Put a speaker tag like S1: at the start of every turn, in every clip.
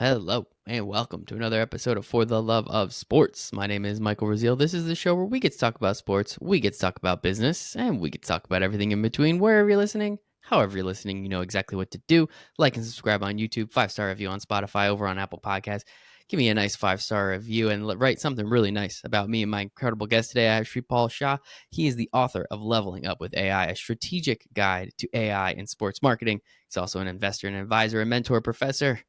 S1: Hello and welcome to another episode of For the Love of Sports. My name is Michael Raziel. This is the show where we get to talk about sports, we get to talk about business, and we get to talk about everything in between. Wherever you're listening, however you're listening, you know exactly what to do. Like and subscribe on YouTube, 5-star review on Spotify, over on Apple Podcasts. Give me a nice 5-star review and write something really nice about me and my incredible guest today. I have Shripal Shah. He is the author of Leveling Up with AI, a strategic guide to AI in sports marketing. He's also an investor and advisor, a mentor, professor.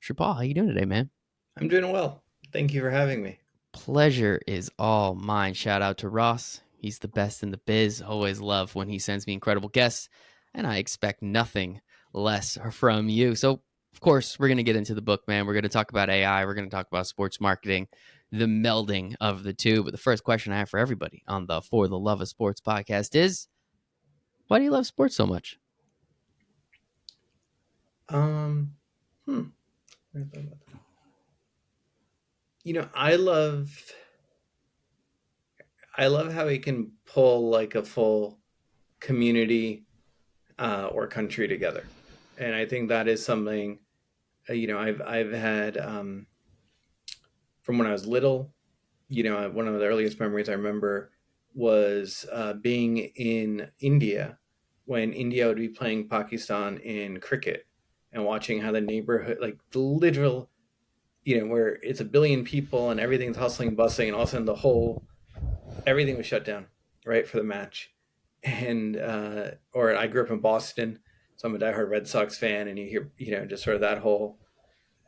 S1: Shripal, how you doing today, man?
S2: I'm doing well. Thank you for having me.
S1: Pleasure is all mine. Shout out to Ross. He's the best in the biz. Always love when he sends me incredible guests, and I expect nothing less from you. So, of course, we're going to get into the book, man. We're going to talk about AI. We're going to talk about sports marketing, the melding of the two. But the first question I have for everybody on the For the Love of Sports podcast is, why do you love sports so much?
S2: Um, hmm. You know, I love how he can pull like a full community or country together, and I think that is something. I've had from when I was little. One of the earliest memories I remember was being in India when India would be playing Pakistan in cricket and watching how the neighborhood, like the literal, where it's a billion people and everything's hustling and bustling, and all of a sudden everything was shut down, right, for the match. And, or I grew up in Boston, so I'm a diehard Red Sox fan, and you hear, just sort of that whole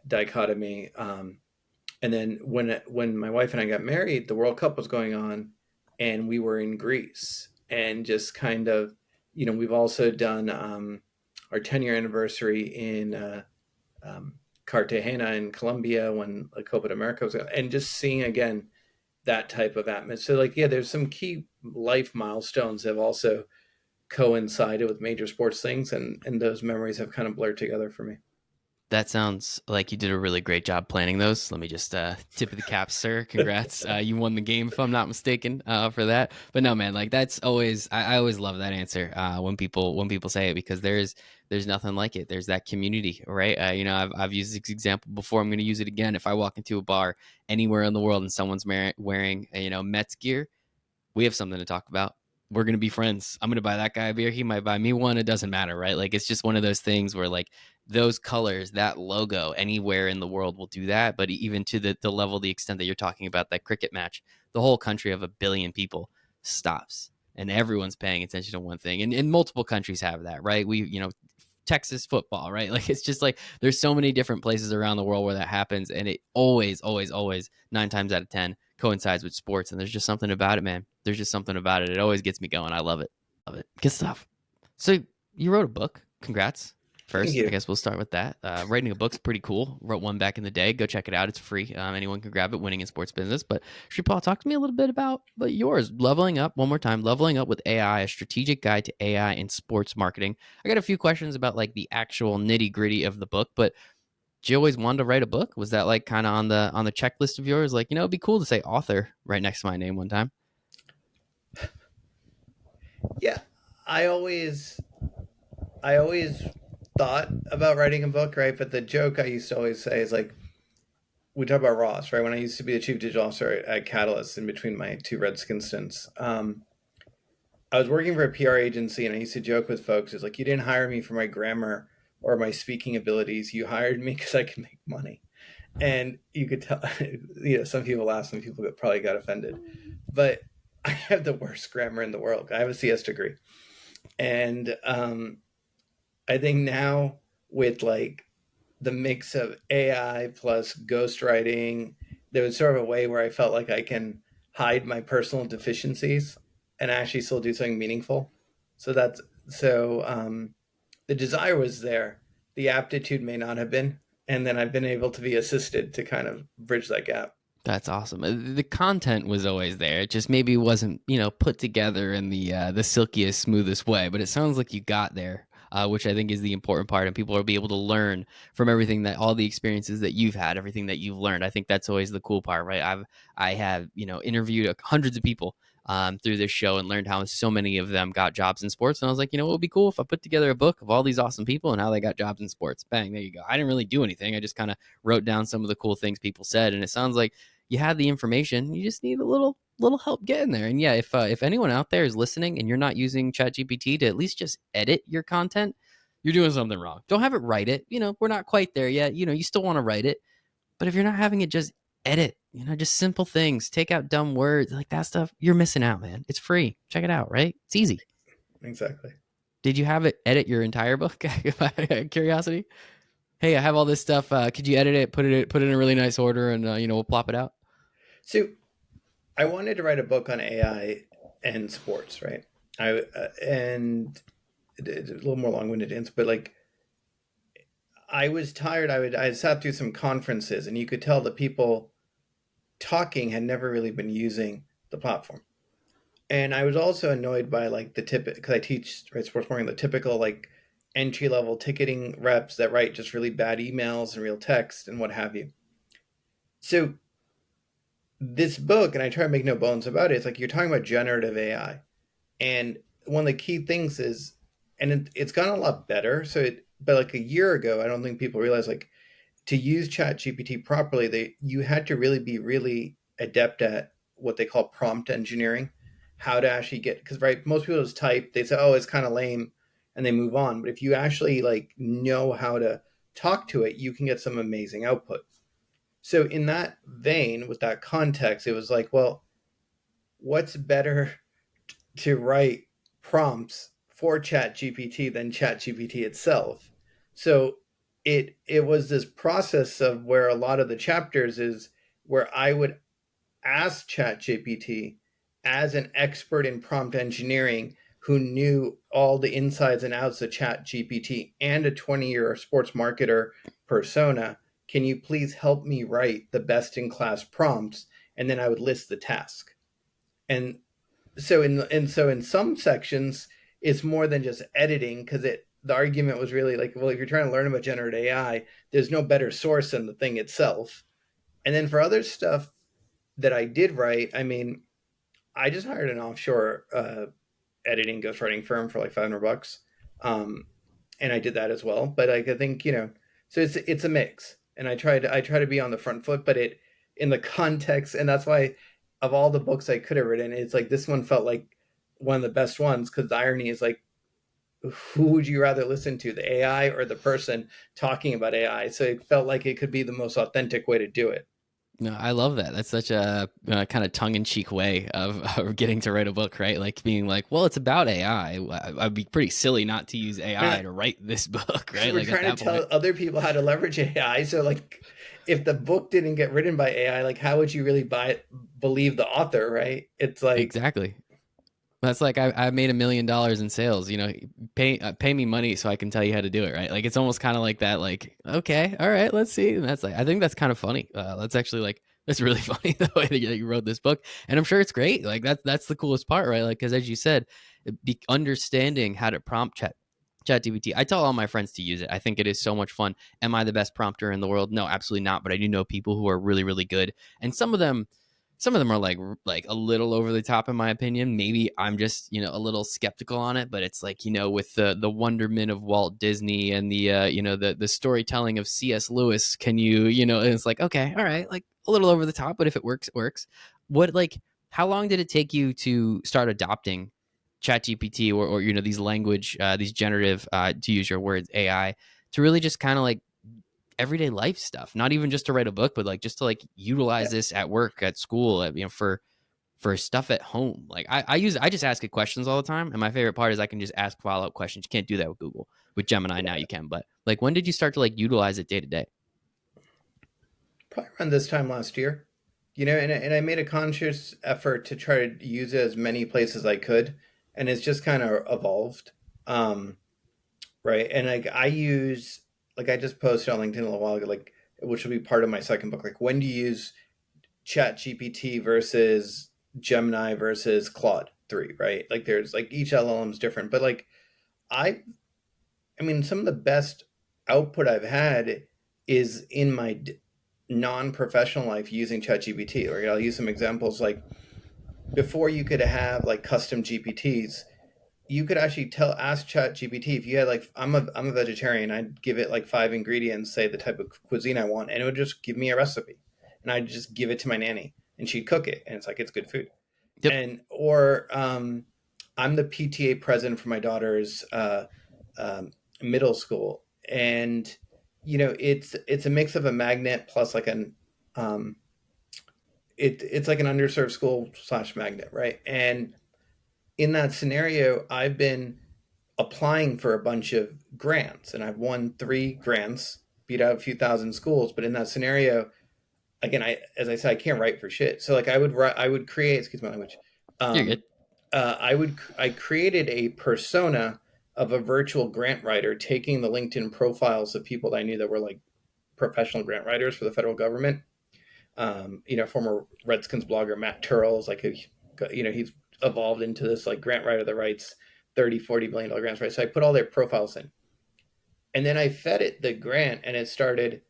S2: dichotomy. And then when my wife and I got married, the World Cup was going on, and we were in Greece, and just kind of, we've also done our 10-year anniversary in Cartagena in Colombia when the Copa America was, and just seeing again that type of atmosphere. So, like, yeah, there's some key life milestones that have also coincided with major sports things, and those memories have kind of blurred together for me.
S1: That sounds like you did a really great job planning those. Let me just tip of the cap, sir. Congrats. You won the game, if I'm not mistaken, for that. But no, man, like that's always I always love that answer when people say it, because there's nothing like it. There's that community, right? I've used this example before. I'm going to use it again. If I walk into a bar anywhere in the world and someone's wearing Mets gear, we have something to talk about. We're going to be friends. I'm going to buy that guy a beer. He might buy me one. It doesn't matter, right? Like, it's just one of those things where, like, those colors, that logo, anywhere in the world will do that. But even to the level, the extent that you're talking about that cricket match, the whole country of 1 billion people stops and everyone's paying attention to one thing. And multiple countries have that, right? Texas football, right? Like, it's just like there's so many different places around the world where that happens, and it always, always, always 9 times out of 10 coincides with sports. And there's just something about it, man. There's just something about it. It always gets me going. I love it. Love it. Good stuff. So you wrote a book. Congrats.
S2: Thank
S1: First, I
S2: you.
S1: guess we'll start with that. Writing a book's pretty cool. Wrote one back in the day. Go check it out. It's free. Anyone can grab it. Winning in Sports Business. But Shripal, talk to me a little bit about yours. Leveling up. One more time. Leveling Up with AI: a strategic guide to AI in sports marketing. I got a few questions about like the actual nitty gritty of the book, but did you always want to write a book? Was that like kind of on the checklist of yours? Like, it'd be cool to say author right next to my name one time.
S2: Yeah, I always thought about writing a book, right? But the joke I used to always say is like, we talk about Ross, right? When I used to be the chief digital officer at Catalyst in between my two Redskin stints, I was working for a PR agency, and I used to joke with folks, it's like, you didn't hire me for my grammar or my speaking abilities. You hired me because I can make money. And you could tell, some people laughed, some people probably got offended. But I have the worst grammar in the world. I have a CS degree. And I think now with like the mix of AI plus ghostwriting, there was sort of a way where I felt like I can hide my personal deficiencies and actually still do something meaningful. So that's so the desire was there. The aptitude may not have been. And then I've been able to be assisted to kind of bridge that gap.
S1: That's awesome. The content was always there. It just maybe wasn't, put together in the silkiest, smoothest way. But it sounds like you got there, which I think is the important part. And people will be able to learn from everything that all the experiences that you've had, everything that you've learned. I think that's always the cool part, right? I have interviewed hundreds of people through this show and learned how so many of them got jobs in sports. And I was like, it would be cool if I put together a book of all these awesome people and how they got jobs in sports. Bang, there you go. I didn't really do anything. I just kind of wrote down some of the cool things people said, and it sounds like you had the information. You just need a little help getting there. And yeah, if anyone out there is listening and you're not using ChatGPT to at least just edit your content, you're doing something wrong. Don't have it write it. We're not quite there yet. You still want to write it, but if you're not having it just edit, just simple things, take out dumb words, like that stuff, you're missing out, man. It's free. Check it out, right? It's easy.
S2: Exactly.
S1: Did you have it edit your entire book? Curiosity. Hey, I have all this stuff. Could you edit it, put it in a really nice order, and we'll plop it out.
S2: So I wanted to write a book on AI and sports, right? And it's a little more long-winded answer, but like I was tired. I sat through some conferences, and you could tell the people talking had never really been using the platform. And I was also annoyed by like the tip because I teach right sports marketing, the typical like entry level ticketing reps that write just really bad emails and real text and what have you. So this book, and I try to make no bones about it, it's like you're talking about generative AI. And one of the key things is, and it's gotten a lot better. But like a year ago, I don't think people realized like to use Chat GPT properly, you had to really be really adept at what they call prompt engineering, how to actually get, because right, most people just type, they say, oh, it's kind of lame, and they move on. But if you actually like know how to talk to it, you can get some amazing output. So in that vein, with that context, it was like, well, what's better to write prompts for Chat GPT than Chat GPT itself? So it was this process of where a lot of the chapters is where I would ask Chat GPT as an expert in prompt engineering who knew all the insides and outs of Chat GPT and a 20-year sports marketer persona, can you please help me write the best in class prompts? And then I would list the task. And so in some sections, it's more than just editing because the argument was really like, well, if you're trying to learn about generative AI, there's no better source than the thing itself. And then for other stuff that I did write, I mean, I just hired an offshore editing ghostwriting firm for like $500, and I did that as well. But like, I think so it's a mix, and I try to be on the front foot, but it in the context, and that's why of all the books I could have written, it's like this one felt like one of the best ones because the irony is like, who would you rather listen to, the AI or the person talking about AI? So it felt like it could be the most authentic way to do it.
S1: No, I love that. That's such a kind of tongue-in-cheek way of getting to write a book, right? Like being like, well, it's about AI. I'd be pretty silly not to use AI
S2: Yeah,
S1: to write this book,
S2: because
S1: right?
S2: we're
S1: Like at
S2: trying
S1: that
S2: to
S1: point.
S2: tell other people how to leverage AI. So like, if the book didn't get written by AI, like how would you really believe the author, right? It's like,
S1: Exactly. That's like I made $1 million in sales. Pay me money so I can tell you how to do it, right? Like it's almost kind of like that. Like, okay, all right, let's see. And that's like I think that's kind of funny. That's actually like that's really funny the way that you wrote this book, and I'm sure it's great. Like that's the coolest part, right? Like because as you said, understanding how to prompt ChatGPT. I tell all my friends to use it. I think it is so much fun. Am I the best prompter in the world? No, absolutely not. But I do know people who are really, really good, and some of them are like a little over the top in my opinion. Maybe I'm just a little skeptical on it, but it's like with the wonderment of Walt Disney and the storytelling of C.S. Lewis. Can and it's like okay, all right, like a little over the top, but if it works, it works. What like how long did it take you to start adopting ChatGPT or these language these generative to use your words AI to really just kind of like everyday life stuff, not even just to write a book, but like just to like utilize
S2: yeah,
S1: this at work, at school, for stuff at home. Like I just ask it questions all the time, and my favorite part is I can just ask follow-up questions. You can't do that with Google. With Gemini now you can, but like when did you start to like utilize it day to day?
S2: probably around this time last year, and I made a conscious effort to try to use it as many places as I could, and it's just kind of evolved. Um, right. And like I just posted on LinkedIn a little while ago, like, which will be part of my second book, like when do you use Chat GPT versus Gemini versus Claude 3, right? Like there's like each LLM is different, but like I I mean some of the best output I've had is in my non-professional life using ChatGPT. Or I'll use some examples like before you could have like custom GPTs, you could actually ask Chat GPT if you had like I'm a vegetarian, I'd give it like 5 ingredients, say the type of cuisine I want, and it would just give me a recipe, and I'd just give it to my nanny, and she'd cook it, and it's like it's good food.
S1: Yep.
S2: And or I'm the PTA president for my daughter's middle school, and it's a mix of a magnet plus like an um, it's like an underserved school slash magnet, right? And in that scenario, I've been applying for a bunch of grants, and I've won 3 grants, beat out a few thousand schools. But in that scenario, again, as I said, I can't write for shit. So like I would create, excuse my language,
S1: You're
S2: um,
S1: good.
S2: I created a persona of a virtual grant writer, taking the LinkedIn profiles of people that I knew that were like professional grant writers for the federal government. Former Redskins blogger Matt Turrell's like he's evolved into this like grant writer that writes 30-40 million dollar grants, right? So I put all their profiles in, and then I fed it the grant, and it started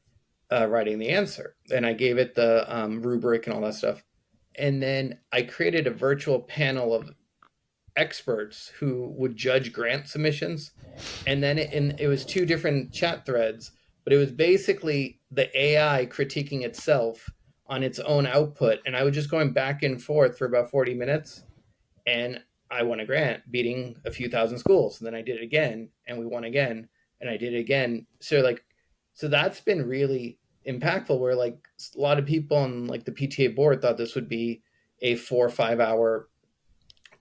S2: writing the answer, and I gave it the rubric and all that stuff, and then I created a virtual panel of experts who would judge grant submissions, and then it was 2 different chat threads, but it was basically the AI critiquing itself on its own output, and I was just going back and forth for about 40 minutes, and I won a grant, beating a few thousand schools. And then I did it again, and we won again, and I did it again. So that's been really impactful. Where like a lot of people on like the PTA board thought this would be a 4 or 5 hour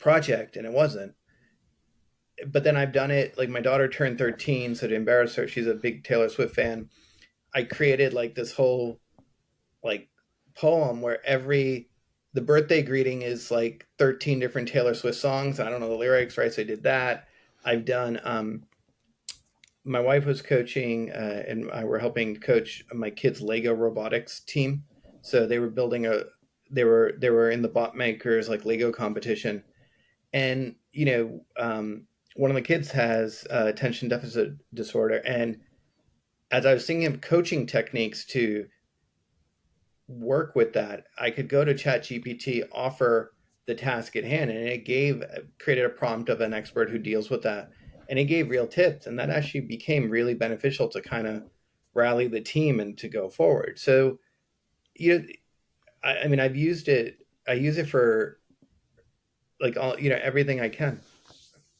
S2: project, and it wasn't. But then I've done it. Like my daughter turned 13, so to embarrass her, she's a big Taylor Swift fan. I created like this whole like poem where every the birthday greeting is like 13 different Taylor Swift songs. I don't know the lyrics, right? So I did that. I've done my wife was coaching and I were helping coach my kids' Lego robotics team. So they were building they were in the bot makers like Lego competition. And one of the kids has attention deficit disorder, and as I was thinking of coaching techniques to work with that, I could go to ChatGPT, offer the task at hand, and it created a prompt of an expert who deals with that, and it gave real tips, and that actually became really beneficial to kind of rally the team and to go forward. So, you know, I mean, I've used it. I use it for like all everything I can.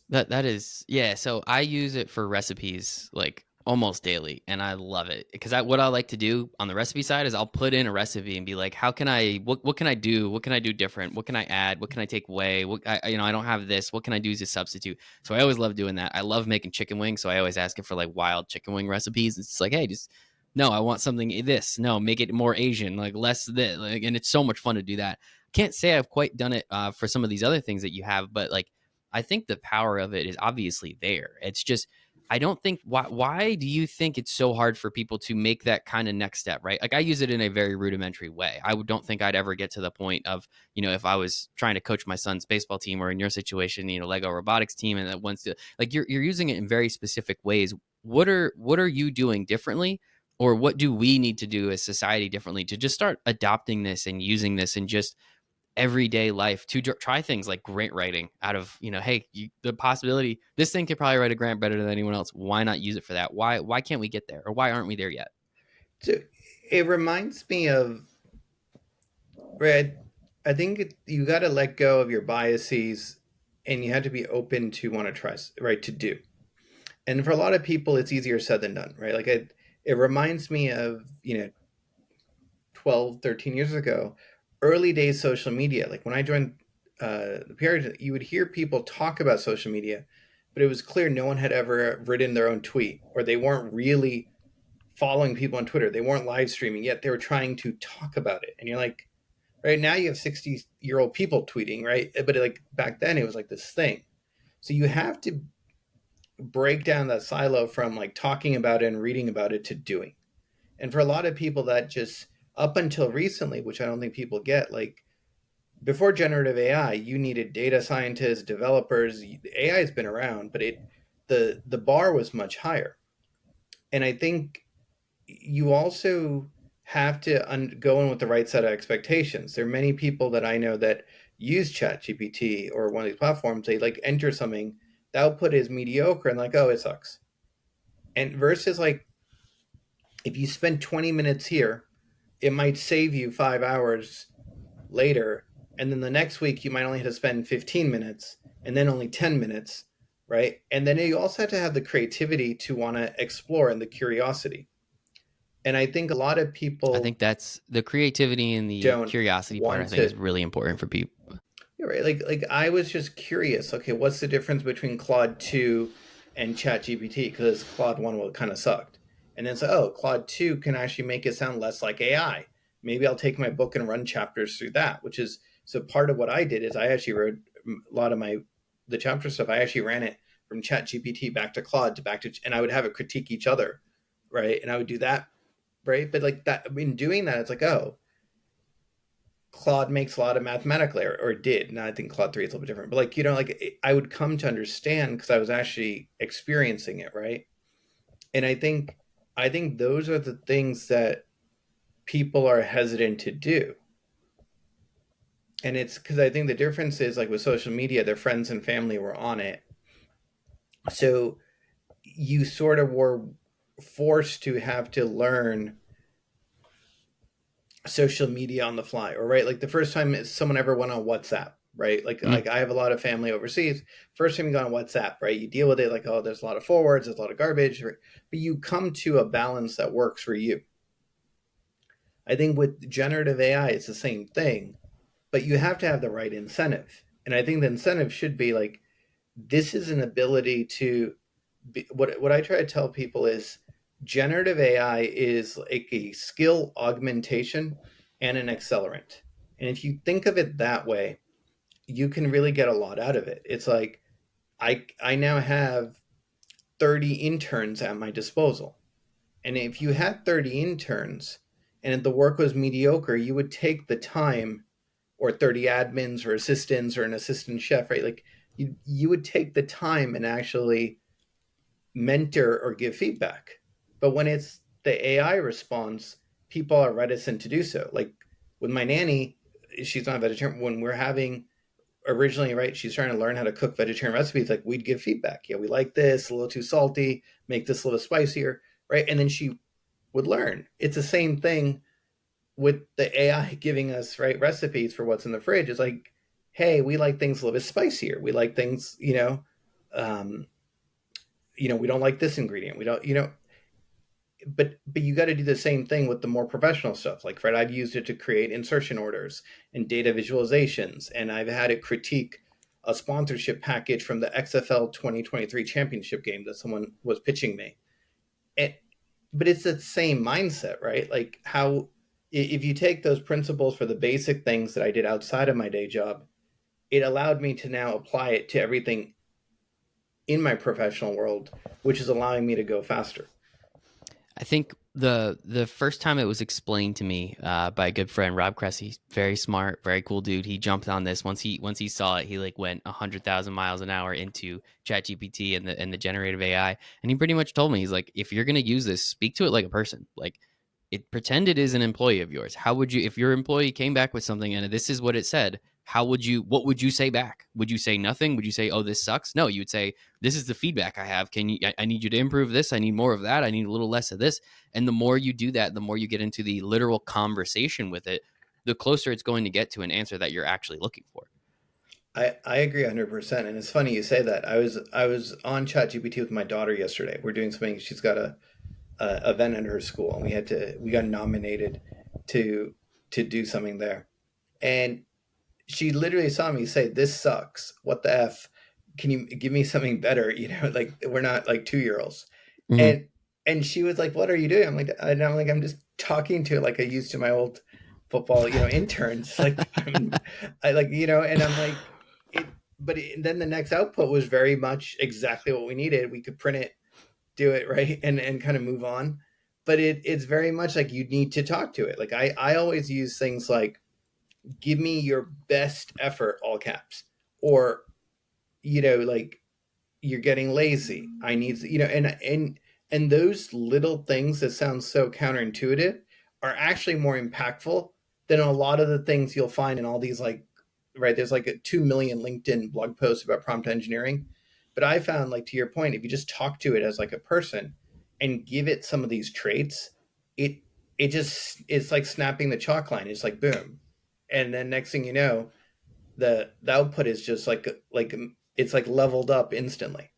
S1: That is, yeah. So I use it for recipes like almost daily, and I love it because what I like to do on the recipe side is I'll put in a recipe and be like, how can I what can I do? What can I do different? What can I add? What can I take away? I don't have this. What can I do as a substitute? So I always love doing that. I love making chicken wings, so I always ask it for like wild chicken wing recipes. It's like, hey, just no, I want something this. No, make it more Asian, like less this. Like, and it's so much fun to do that. Can't say I've quite done it for some of these other things that you have, but like I think the power of it is obviously there. It's just I don't think why do you think it's so hard for people to make that kind of next step, right? Like I use it in a very rudimentary way. Don't think I'd ever get to the point of, if I was trying to coach my son's baseball team or in your situation, Lego robotics team and that wants to like you're using it in very specific ways. What are you doing differently? Or what do we need to do as society differently to just start adopting this and using this and just everyday life to try things like grant writing out of hey the possibility this thing could probably write a grant better than anyone else, why not use it for that? Why can't we get there, or why aren't we there yet?
S2: So it reminds me of Red. I think you got to let go of your biases, and you have to be open to want to try, right, to do. And for a lot of people, it's easier said than done, right? Like it reminds me of 12, 13 years ago, early days social media. Like when I joined the period, you would hear people talk about social media, but it was clear no one had ever written their own tweet, or they weren't really following people on Twitter. They weren't live streaming yet. They were trying to talk about it. And you're like, right now you have 60-year-old people tweeting, right? But like back then it was like this thing. So you have to break down that silo from like talking about it and reading about it to doing. And for a lot of people that just up until recently, which I don't think people get, like before generative AI, you needed data scientists, developers. AI has been around, but the bar was much higher. And I think you also have to go in with the right set of expectations. There are many people that I know that use Chat GPT or one of these platforms, they like enter something, the output is mediocre and like, oh, it sucks. And versus like if you spend 20 minutes here, it might save you 5 hours later. And then the next week, you might only have to spend 15 minutes and then only 10 minutes, right? And then you also have to have the creativity to want to explore and the curiosity. And I think a lot of
S1: I
S2: people
S1: think that's the creativity and the
S2: don't
S1: curiosity part. I
S2: want
S1: think is
S2: to.
S1: really important for people.
S2: You're right. Like I was just curious. Okay, what's the difference between Claude 2 and ChatGPT? Because Claude 1 will kind of sucked. And then oh, Claude 2 can actually make it sound less like AI. Maybe I'll take my book and run chapters through that, which is so part of what I did is I actually wrote a lot of the chapter stuff. I actually ran it from ChatGPT back to Claude to back to, and I would have it critique each other, right? And I would do that, right? But like that, in doing that, it's like, oh, Claude makes a lot of mathematical error, or did. Now I think Claude 3 is a little bit different, but like, I would come to understand because I was actually experiencing it, right? And I think those are the things that people are hesitant to do. And it's because I think the difference is like with social media, their friends and family were on it. So you sort of were forced to have to learn social media on the fly, or right, like the first time someone ever went on WhatsApp, right? Like
S1: Mm.
S2: I have a lot of family overseas. First time you go on WhatsApp, right, you deal with it like, oh, there's a lot of forwards, there's a lot of garbage, right? But you come to a balance that works for you. I think with generative AI it's the same thing, but you have to have the right incentive. And I think the incentive should be like, this is an ability to be, what I try to tell people is generative AI is like a skill augmentation and an accelerant. And if you think of it that way, you can really get a lot out of it. It's like I now have 30 interns at my disposal. And if you had 30 interns and if the work was mediocre, you would take the time, or 30 admins or assistants or an assistant chef, right? Like you would take the time and actually mentor or give feedback. But when it's the AI response, people are reticent to do so. Like with my nanny, she's not a vegetarian. When we're having originally, right, she's trying to learn how to cook vegetarian recipes, like we'd give feedback. Yeah, we like this, a little too salty, make this a little spicier, right? And then she would learn. It's the same thing with the AI giving us, right, recipes for what's in the fridge. It's like, hey, we like things a little bit spicier. We like things, um, we don't like this ingredient. We don't, but you got to do the same thing with the more professional stuff. Like Fred, I've used it to create insertion orders and data visualizations, and I've had it critique a sponsorship package from the XFL 2023 championship game that someone was pitching me. And, but it's the same mindset, right? Like how if you take those principles for the basic things that I did outside of my day job, it allowed me to now apply it to everything in my professional world, which is allowing me to go faster.
S1: I think the first time it was explained to me by a good friend, Rob Cressy, very smart, very cool dude. He jumped on this once he saw it. He like went 100,000 miles an hour into ChatGPT and the generative AI, and he pretty much told me he's like, if you're gonna use this, speak to it like a person. Like pretend it is an employee of yours. How would you, if your employee came back with something and this is what it said, what would you say back? Would you say nothing? Would you say, oh, this sucks? No, you would say, this is the feedback I have. I need you to improve this. I need more of that. I need a little less of this. And the more you do that, the more you get into the literal conversation with it, the closer it's going to get to an answer that you're actually looking for.
S2: I agree 100%. And it's funny you say that. I was on ChatGPT with my daughter yesterday. We're doing something. She's got a event at her school, and we got nominated to do something there. And she literally saw me say, "This sucks. What the f? Can you give me something better?" Like we're not like 2 year olds.
S1: Mm-hmm.
S2: And she was like, "What are you doing?" I'm like, I'm just talking to like I used to my old football, interns. Like I like, and I'm like, it. But then the next output was very much exactly what we needed. We could print it, do it right, and kind of move on. But it's very much like you need to talk to it. Like I always use things like, give me your best effort, all caps, or like, you're getting lazy, I need, and those little things that sound so counterintuitive are actually more impactful than a lot of the things you'll find in all these like right? There's like 2 million LinkedIn blog posts about prompt engineering. But I found, like, to your point, if you just talk to it as like a person and give it some of these traits, it it just, it's like snapping the chalk line. It's like boom. And then next thing you know, the output is just like it's like leveled up instantly.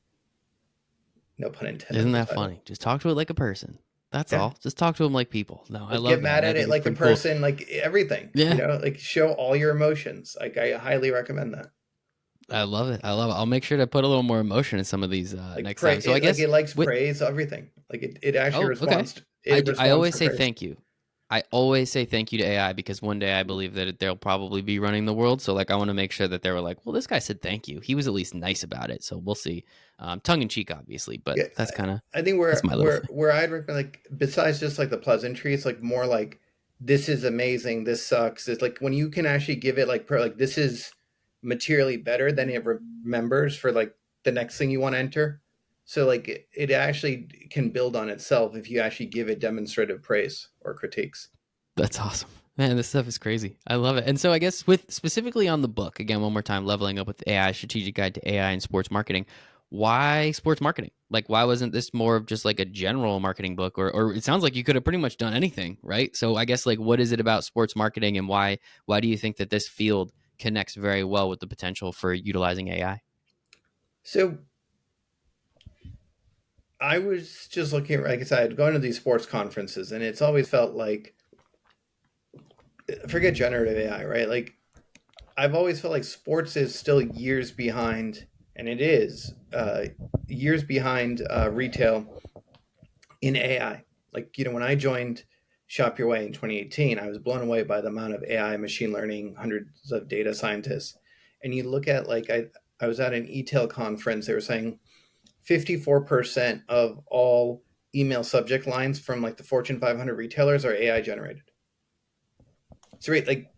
S2: No pun intended
S1: Isn't
S2: in the
S1: that
S2: title.
S1: funny? Just talk to it like a person. That's
S2: Yeah.
S1: all. Just talk to them like people. No, I
S2: Like, get
S1: love that.
S2: mad
S1: I
S2: at
S1: think
S2: it
S1: it's
S2: like a
S1: pretty cool.
S2: person, like everything,
S1: Yeah,
S2: like show all your emotions. Like, I highly recommend that.
S1: I love it. I love it. I'll make sure to put a little more emotion in some of these
S2: Like
S1: next time. So I
S2: like
S1: guess
S2: it likes
S1: with
S2: praise, everything. Like it actually
S1: oh, okay.
S2: responds it
S1: I
S2: responds
S1: always
S2: to
S1: say
S2: praise.
S1: thank you. I always say thank you to AI because one day I believe that they'll probably be running the world. So like I want to make sure that they were like, well, this guy said thank you. He was at least nice about it. So we'll see. Tongue in cheek, obviously, but
S2: Yeah,
S1: that's kind of
S2: I think
S1: that's my little thing.
S2: where I'd recommend, like, besides just like the pleasantries, like more like, this is amazing, this sucks. It's like when you can actually give it like like, this is materially better than it remembers for like the next thing you want to enter. So like it actually can build on itself if you actually give it demonstrative praise or critiques.
S1: That's awesome. Man, this stuff is crazy. I love it. And so I guess with specifically on the book, again, one more time, Leveling Up with AI, Strategic Guide to AI and Sports Marketing. Why sports marketing? Like, why wasn't this more of just like a general marketing book? Or it sounds like you could have pretty much done anything, right? So I guess like what is it about sports marketing and why do you think that this field connects very well with the potential for utilizing AI?
S2: So I was just looking, like I said, going to these sports conferences, and it's always felt like, forget generative AI, right? Like, I've always felt like sports is still years behind, and it is years behind retail in AI. Like, when I joined Shop Your Way in 2018, I was blown away by the amount of AI, machine learning, hundreds of data scientists. And you look at, like, I was at an e-tail conference. They were saying 54% of all email subject lines from like the Fortune 500 retailers are AI generated. So, right, like,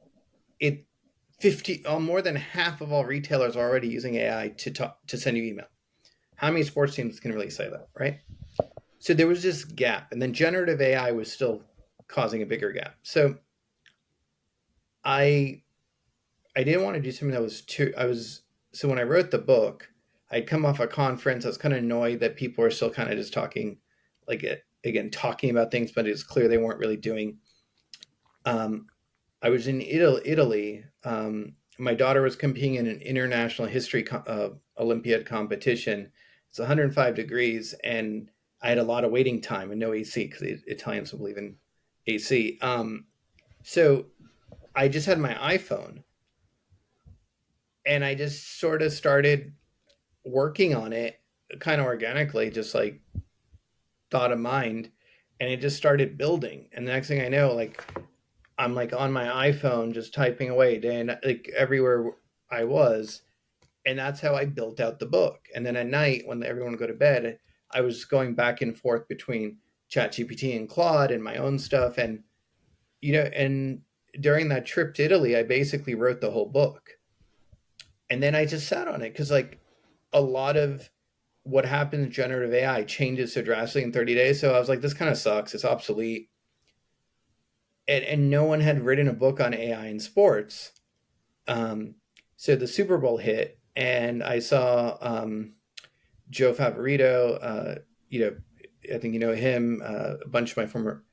S2: it 50, more than half of all retailers are already using AI to send you email. How many sports teams can really say that, right? So there was this gap, and then generative AI was still causing a bigger gap. So I I didn't want to do something that was too. I was So when I wrote the book, I'd come off a conference. I was kind of annoyed that people are still kind of just talking, like, again, talking about things, but it's clear they weren't really doing. Um, I was in Italy. My daughter was competing in an international history Olympiad competition. It's 105 degrees, and I had a lot of waiting time and no AC because the Italians don't believe in AC. So I just had my iPhone, and I just sort of started working on it kind of organically, just like thought of mind, and it just started building. And the next thing I know, like, I'm like on my iPhone just typing away day and like everywhere I was. And that's how I built out the book. And then at night, when everyone would go to bed, I was going back and forth between ChatGPT and Claude and my own stuff. And, and during that trip to Italy, I basically wrote the whole book. And then I just sat on it because, like, a lot of what happens in generative AI changes so drastically in 30 days. So I was like, this kind of sucks. It's obsolete. And no one had written a book on AI in sports. Um, so the Super Bowl hit, and I saw Joe Favorito. I think you know him. A bunch of my former,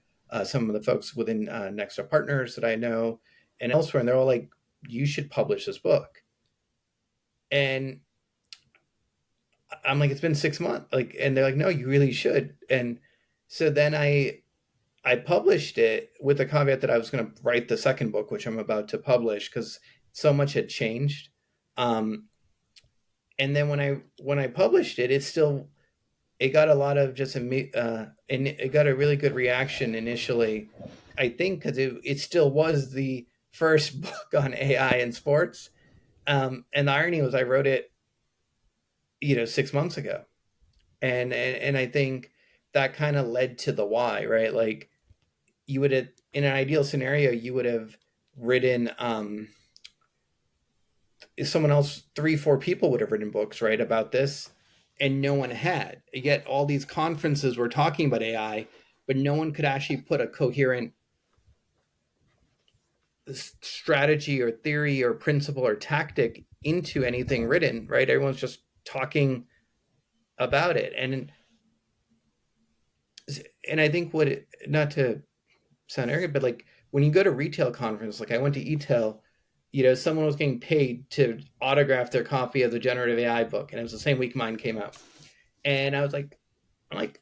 S2: some of the folks within Next Up Partners that I know, and elsewhere, and they're all like, "You should publish this book." And I'm like, "It's been 6 months," like, and they're like, "No, you really should." And so then I published it with the caveat that I was going to write the second book, which I'm about to publish because so much had changed. Um, and then when I published it, it got a lot of just and it got a really good reaction initially. I think because it still was the first book on AI in sports. And the irony was I wrote it, 6 months ago, and I think that kind of led to the why, right? Like, you would have, in an ideal scenario, you would have written, someone else, 3 4 people would have written books, right, about this, and no one had. Yet all these conferences were talking about AI, but no one could actually put a coherent strategy or theory or principle or tactic into anything written, right? Everyone's just talking about it. And I think what it, not to sound arrogant, but like when you go to retail conference, like I went to eTail, someone was getting paid to autograph their copy of the generative AI book, and it was the same week mine came out. And I was like, I'm like,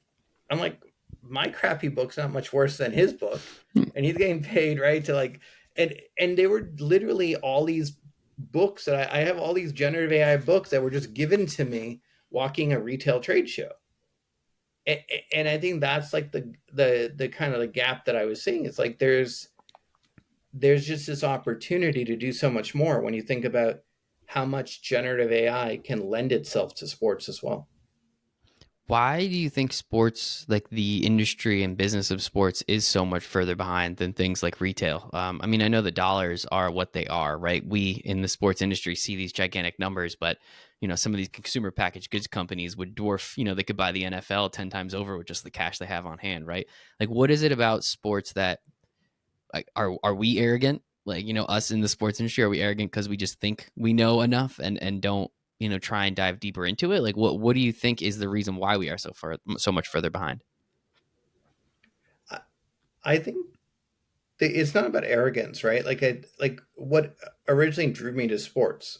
S2: I'm like, my crappy book's not much worse than his book, and he's getting paid, right? To like, and they were literally all these books that I have all these generative AI books that were just given to me walking a retail trade show. And I think that's like the kind of the gap that I was seeing. It's like there's just this opportunity to do so much more when you think about how much generative AI can lend itself to sports as well.
S1: Why do you think sports, like the industry and business of sports, is so much further behind than things like retail? I mean, I know the dollars are what they are, right? We in the sports industry see these gigantic numbers, but some of these consumer packaged goods companies would dwarf. They could buy the NFL 10 times over with just the cash they have on hand, right? Like, what is it about sports that, like, are we arrogant? Like, us in the sports industry, are we arrogant because we just think we know enough and don't try and dive deeper into it? Like, what do you think is the reason why we are so much further behind?
S2: I, I think it's not about arrogance, right? Like what originally drew me to sports.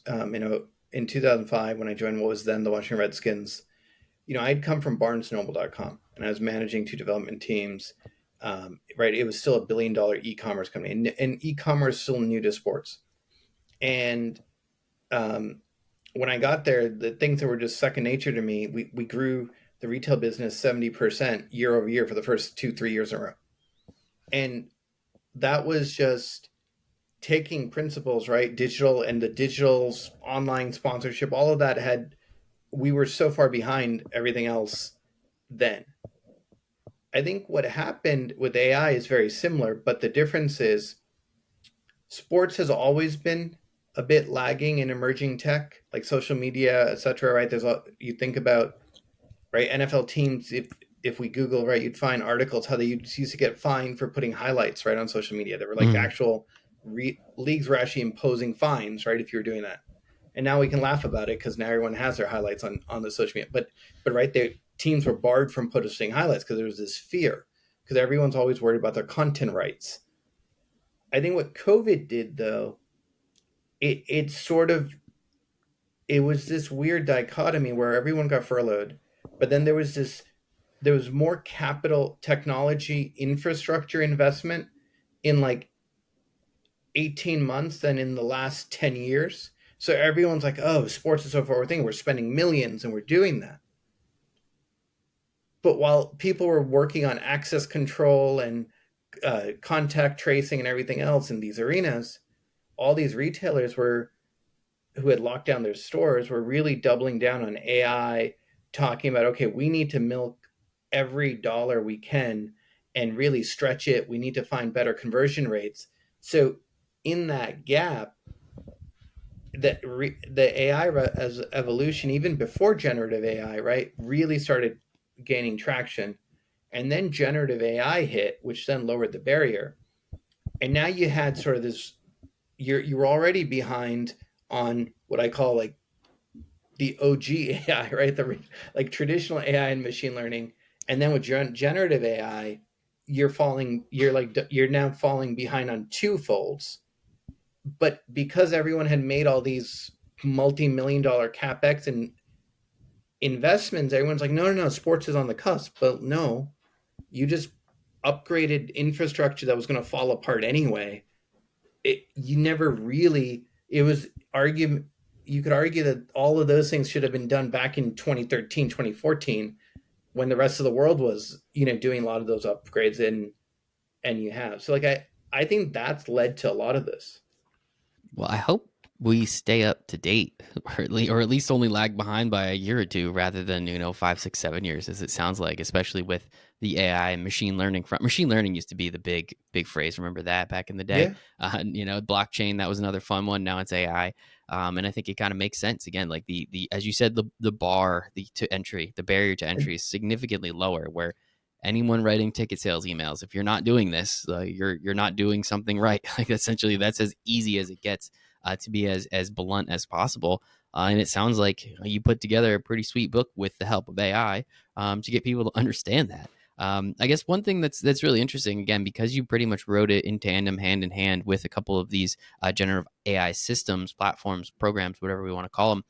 S2: In 2005 when I joined what was then the Washington Redskins, I'd come from BarnesandNoble.com and I was managing two development teams. Right, it was still $1 billion e-commerce company, and e-commerce still new to sports. And um, when I got there, the things that were just second nature to me, we grew the retail business 70% year over year for the first 2 3 years in a row, and that was just taking principles, right? Digital and the digital online sponsorship, all of that had, we were so far behind everything else then. I think what happened with AI is very similar, but the difference is sports has always been a bit lagging in emerging tech like social media, etc. Right? You think about, right, NFL teams. If we Google, right, you'd find articles how they used to get fined for putting highlights right on social media. There were like
S1: Mm.
S2: actual leagues were actually imposing fines, right, if you were doing that. And now we can laugh about it because now everyone has their highlights on the social media. But right there, teams were barred from posting highlights because there was this fear because everyone's always worried about their content rights. I think what COVID did though, it sort of, it was this weird dichotomy where everyone got furloughed, but then there was more capital technology infrastructure investment in like 18 months than in the last 10 years. So everyone's like, oh, sports is so forward thing. We're spending millions and we're doing that. But while people were working on access control and contact tracing and everything else in these arenas, all these retailers were, who had locked down their stores, were really doubling down on AI, talking about, okay, we need to milk every dollar we can and really stretch it. We need to find better conversion rates. So in that gap, the AI as evolution, even before generative AI, right, really started gaining traction. And then generative AI hit, which then lowered the barrier. And now you had sort of this, you were already behind on what I call like the OG AI, right? Like traditional AI and machine learning. And then with generative AI, you're now falling behind on two folds. But because everyone had made all these multi-million dollar capex and investments, everyone's like, no, no, no, sports is on the cusp. But no, you just upgraded infrastructure that was going to fall apart anyway. You never really, it was argument, you could argue that all of those things should have been done back in 2013, 2014, when the rest of the world was, doing a lot of those upgrades, and you have. So like I think that's led to a lot of this.
S1: Well, I hope we stay up to date, or at least only lag behind by a year or two, rather than 5, 6, 7 years, as it sounds like. Especially with the AI and machine learning front. Machine learning used to be the big phrase. Remember that back in the day?
S2: Yeah.
S1: Blockchain, that was another fun one. Now it's AI, and I think it kind of makes sense again. Like the as you said, the bar the to entry, the barrier to entry is significantly lower. Where anyone writing ticket sales emails, if you're not doing this, you're not doing something right. Like essentially, that's as easy as it gets, to be as blunt as possible. And it sounds like you put together a pretty sweet book with the help of AI, to get people to understand that. I guess one thing that's really interesting, again, because you pretty much wrote it in tandem, hand in hand with a couple of these generative AI systems, platforms, programs, whatever we want to call them.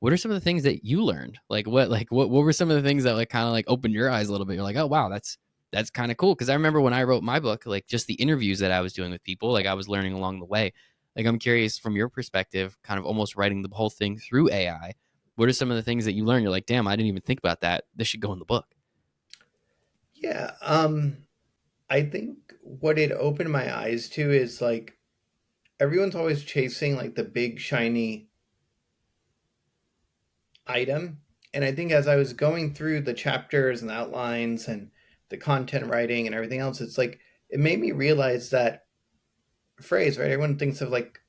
S1: What are some of the things that you learned? What were some of the things that like kind of like opened your eyes a little bit? You're like, oh wow, that's kind of cool. Because I remember when I wrote my book, like just the interviews that I was doing with people, like I was learning along the way. Like I'm curious from your perspective, kind of almost writing the whole thing through AI. What are some of the things that you learned? You're like, damn, I didn't even think about that. This should go in the book.
S2: Yeah. I think what it opened my eyes to is like everyone's always chasing like the big shiny item. And I think as I was going through the chapters and the outlines and the content writing and everything else, it's like it made me realize that phrase, right? Everyone thinks of like,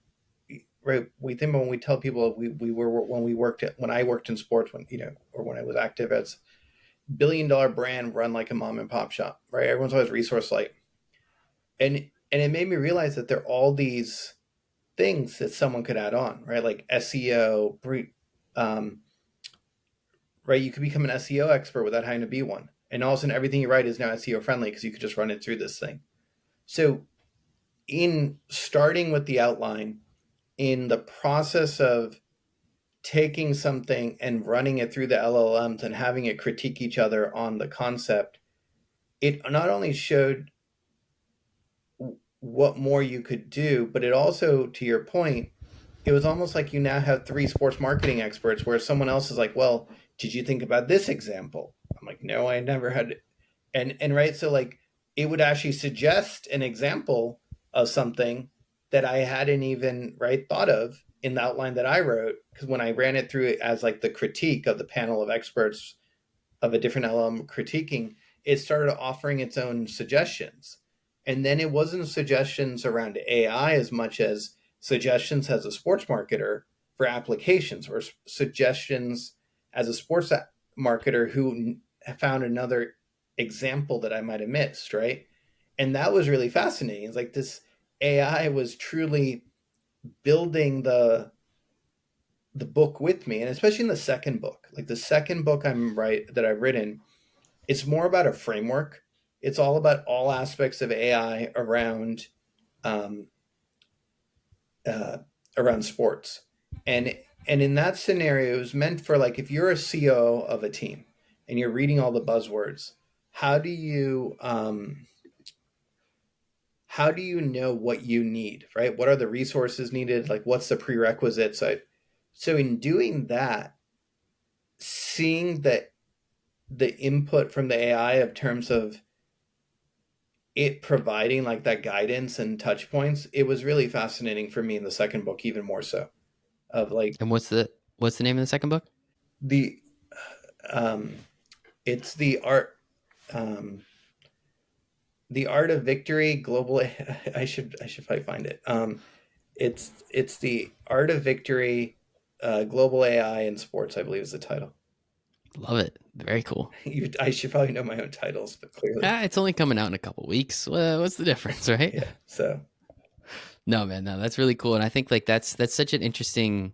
S2: right, we think about when we tell people we were when we worked at when I worked in sports, when or when I was active as $1 billion brand run like a mom and pop shop, right? Everyone's always resource light. And it made me realize that there are all these things that someone could add on, right? Like SEO, um, right? You could become an SEO expert without having to be one. And all of a sudden, everything you write is now SEO friendly because you could just run it through this thing. So, in starting with the outline, in the process of taking something and running it through the LLMs and having it critique each other on the concept, it not only showed what more you could do, but it also, to your point, it was almost like you now have three sports marketing experts where someone else is like, well, did you think about this example? I'm like, no, I never had. And right. So like it would actually suggest an example of something that I hadn't even right thought of in the outline that I wrote. Because when I ran it through it as like the critique of the panel of experts of a different LM critiquing, it started offering its own suggestions. And then it wasn't suggestions around AI as much as suggestions as a sports marketer for applications or suggestions as a sports marketer who found another example that I might have missed, right? And that was really fascinating. It's like this AI was truly building the book with me, and especially in the second book. Like the second book that I've written, it's more about a framework. It's all about all aspects of AI um, uh, around sports, and in that scenario, it was meant for like if you're a CEO of a team and you're reading all the buzzwords, how do you how do you know what you need, right? What are the resources needed? Like what's the prerequisites? So in doing that, seeing that the input from the AI of terms of it providing like that guidance and touch points, it was really fascinating for me in the second book, even more so. Of like
S1: And what's the name of the second book?
S2: the um, it's um, the art of victory global. I should probably find it. It's the art of victory, global AI in sports. I believe is the title.
S1: Love it. Very cool.
S2: I should probably know my own titles, but clearly,
S1: It's only coming out in a couple weeks. Well, what's the difference, right?
S2: yeah. So
S1: No, man, no, that's really cool. And I think like that's such an interesting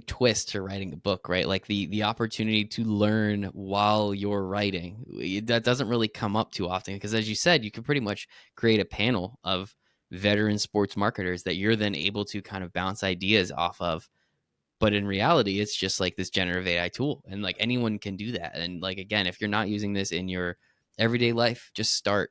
S1: twist to writing a book, right? Like the opportunity to learn while you're writing. That doesn't really come up too often because as you said, you can pretty much create a panel of veteran sports marketers that you're then able to kind of bounce ideas off of. But in reality, it's just like this generative AI tool, and like anyone can do that. And like again, if you're not using this in your everyday life, just start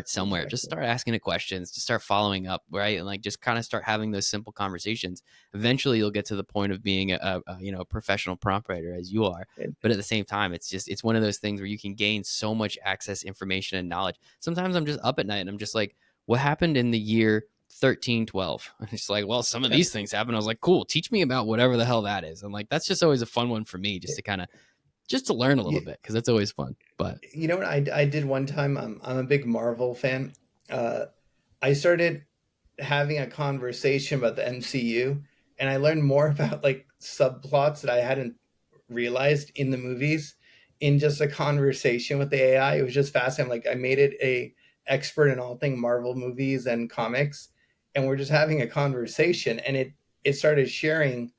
S1: somewhere. Just
S2: exactly.
S1: start asking it questions. Just start following up, right? And like just kind of start having those simple conversations. Eventually, you'll get to the point of being a professional prompt writer as you are.
S2: And,
S1: But at the same time, it's one of those things where you can gain so much access, information, and knowledge. Sometimes I'm just up at night and I'm just like, what happened in the year 1312? And it's like, well, some of
S2: yeah.
S1: these things happen. I was like, cool, teach me about whatever the hell that is. And like that's just always a fun one for me, just to kind of just to learn a little
S2: Yeah.
S1: bit because that's always fun. But
S2: You know what I did one time? I'm a big Marvel fan. Uh, I started having a conversation about the MCU, and I learned more about like subplots that I hadn't realized in the movies. in just a conversation with the AI. It was just fascinating. Like I made it a expert in all thing Marvel movies and comics, and we're just having a conversation, and it started sharing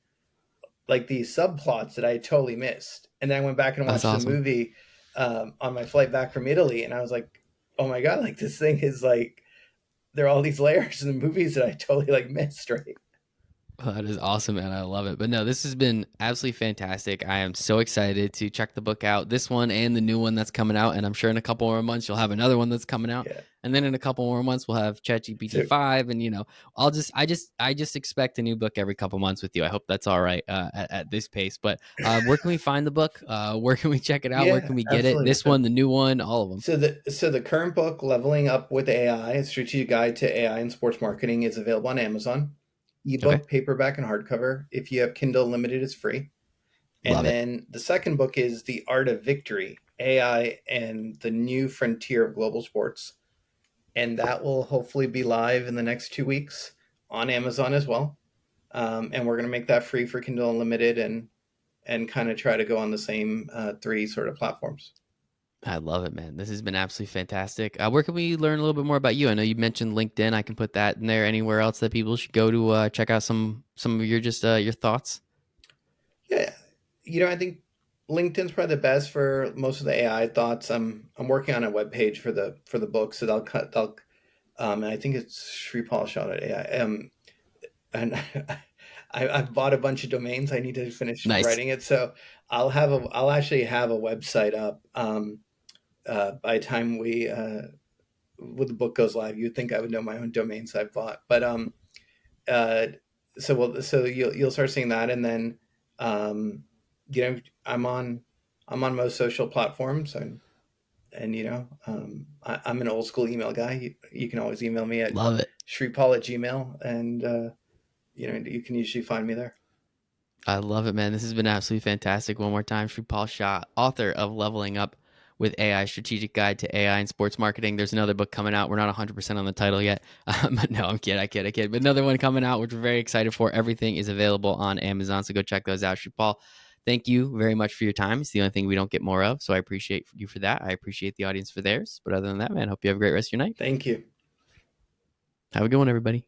S2: like these subplots that I totally missed. And then I went back and
S1: That's
S2: watched the
S1: awesome.
S2: movie on my flight back from Italy, and I was like, oh my god, like this thing is like there are all these layers in the movies that I totally like missed, right?
S1: Well, that is awesome, and I love it. But no, this has been absolutely fantastic. I am so excited to check the book out, this one and the new one that's coming out. And I'm sure in a couple more months you'll have another one that's coming out,
S2: Yeah.
S1: and then in a couple more months we'll have ChatGPT
S2: So
S1: 5. And I just expect a new book every couple months with you. I hope that's all right at this pace. But where can we find the book? Where can we check it out? Where
S2: yeah,
S1: can we get it?
S2: absolutely.
S1: This one, the new one, all of them.
S2: So the current book, Leveling Up with AI: A Strategic Guide to AI and Sports Marketing, is available on Amazon.
S1: Okay,
S2: Ebook, paperback, and hardcover. If you have Kindle Unlimited, it's free. And
S1: love it.
S2: then the second book is The Art of Victory: AI and the New Frontier of Global Sports. And that will hopefully be live in the next 2 weeks on Amazon as well. And we're going to make that free for Kindle Unlimited and kind of try to go on the same three sort of platforms.
S1: I love it, man. This has been absolutely fantastic. Where can we learn a little bit more about you? I know you mentioned LinkedIn. I can put that in there. Anywhere else that people should go to check out some of your just your thoughts?
S2: Yeah, I think LinkedIn's probably the best for most of the AI thoughts. I'm working on a web page for the book, so they'll and I think it's Shripal Shah.ai. And I've bought a bunch of domains. I need to finish
S1: Nice.
S2: writing it, so I'll actually have a website up by the time we when the book goes live. You'd think I would know my own domains I've bought, but uh, so you'll start seeing that, and then um, I'm on most social platforms, and I'm an old school email guy. You can always email me at
S1: Love it.
S2: shreepal@gmail, and you can usually find me there.
S1: I love it, man. This has been absolutely fantastic. One more time, Shripal Shah, author of Leveling Up with AI, Strategic Guide to AI and Sports Marketing. There's another book coming out. We're not 100% on the title yet. But no, I'm kidding. I kid. I kid. But another one coming out, which we're very excited for. Everything is available on Amazon. So go check those out. Shripal, thank you very much for your time. It's the only thing we don't get more of. So I appreciate you for that. I appreciate the audience for theirs. But other than that, man, hope you have a great rest of your night.
S2: Thank you.
S1: Have a good one, everybody.